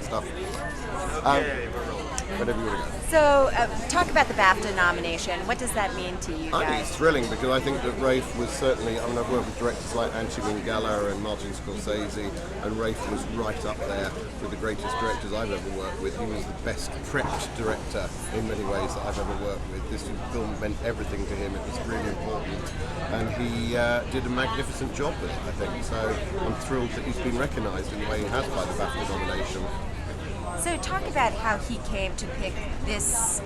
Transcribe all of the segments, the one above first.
stuff. Whatever you want to go. So, talk about the BAFTA nomination. What does that mean to you I think guys? it's thrilling because I think that Rafe was certainly, I mean, I've worked with directors like Anthony Minghella and Martin Scorsese, and Rafe was right up there with the greatest directors I've ever worked with. He was the best prepped director in many ways that I've ever worked with. This film meant everything to him. It was really important, and he did a magnificent job with it, I think. So I'm thrilled that he's been recognised in the way he has by the BAFTA nomination. So, talk about how he came to pick this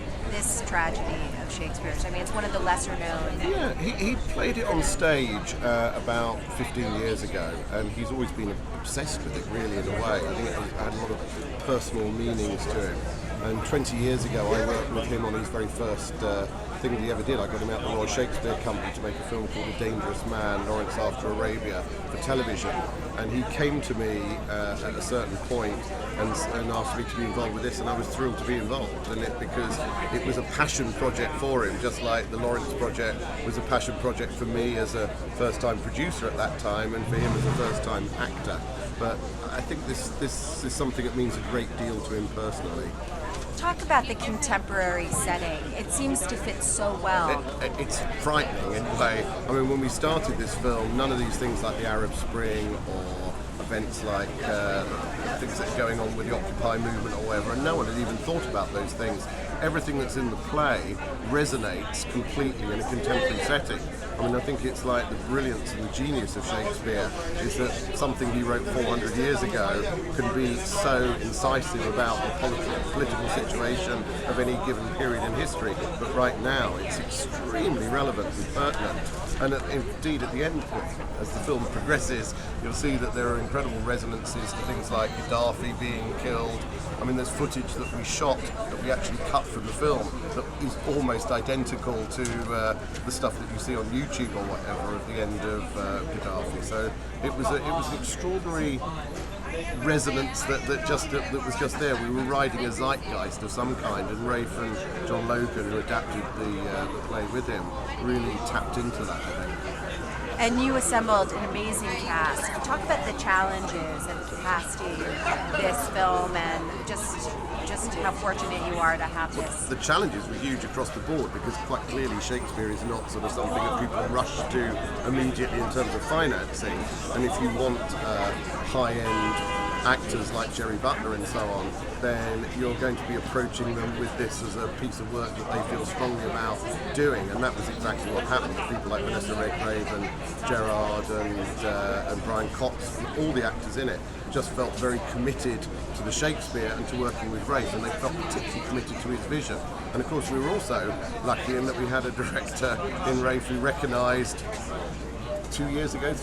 tragedy of Shakespeare's. I mean, it's one of the lesser known. Yeah, he played it on stage about 15 years ago, and he's always been obsessed with it, really, in a way. I think it had a lot of personal meanings to him. And 20 years ago, I worked with him on his very first thing that he ever did. I got him out the Royal Shakespeare Company to make a film called A Dangerous Man, Lawrence After Arabia, for television. And he came to me at a certain point and asked me to be involved with this, and I was thrilled to be involved in it because it was a passion project for him, just like the Lawrence project was a passion project for me as a first-time producer at that time, and for him as a first-time actor. But I think this is something that means a great deal to him personally. Talk about the contemporary setting. It seems to fit so well. It's frightening in a way. I mean, when we started this film, none of these things like the Arab Spring or events like things that are going on with the Occupy movement or whatever, and no one had even thought about those things. Everything that's in the play resonates completely in a contemporary setting. I mean, I think it's like the brilliance and the genius of Shakespeare is that something he wrote 400 years ago can be so incisive about the political situation of any given period in history, but right now it's extremely relevant and pertinent. And indeed, at the end, as the film progresses, you'll see that there are incredible resonances to things like Gaddafi being killed. I mean, there's footage that we shot that we actually cut from the film that is almost identical to the stuff that you see on YouTube or whatever at the end of Gaddafi. So it was an extraordinary resonance that was just there. We were riding a zeitgeist of some kind, and Rafe and John Logan, who adapted the play with him, really tapped into that, I think. And you assembled an amazing cast. Talk about the challenges of casting this film, and just how fortunate you are to have this. The challenges were huge across the board because quite clearly Shakespeare is not sort of something that people rush to immediately in terms of financing. And if you want high-end actors like Jerry Butler and so on, then you're going to be approaching them with this as a piece of work that they feel strongly about doing, and that was exactly what happened. People like Vanessa Redgrave and Gerard and Brian Cox, and all the actors in it, just felt very committed to the Shakespeare and to working with Rafe, and they felt particularly committed to his vision. And of course we were also lucky in that we had a director in Rafe who recognised 3 years ago,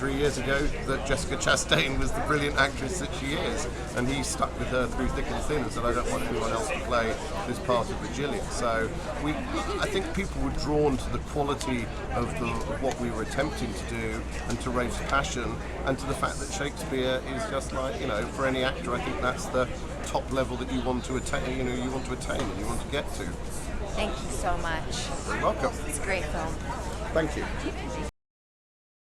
that Jessica Chastain was the brilliant actress that she is, and he stuck with her through thick and thin and said, I don't want anyone else to play this part of Virgilia. So I think people were drawn to the quality of what we were attempting to do, and to Rafe's passion, and to the fact that Shakespeare is just like, for any actor, I think that's the top level that you want to attain, and you want to get to. Thank you so much. You're welcome. It's a great film. Thank you.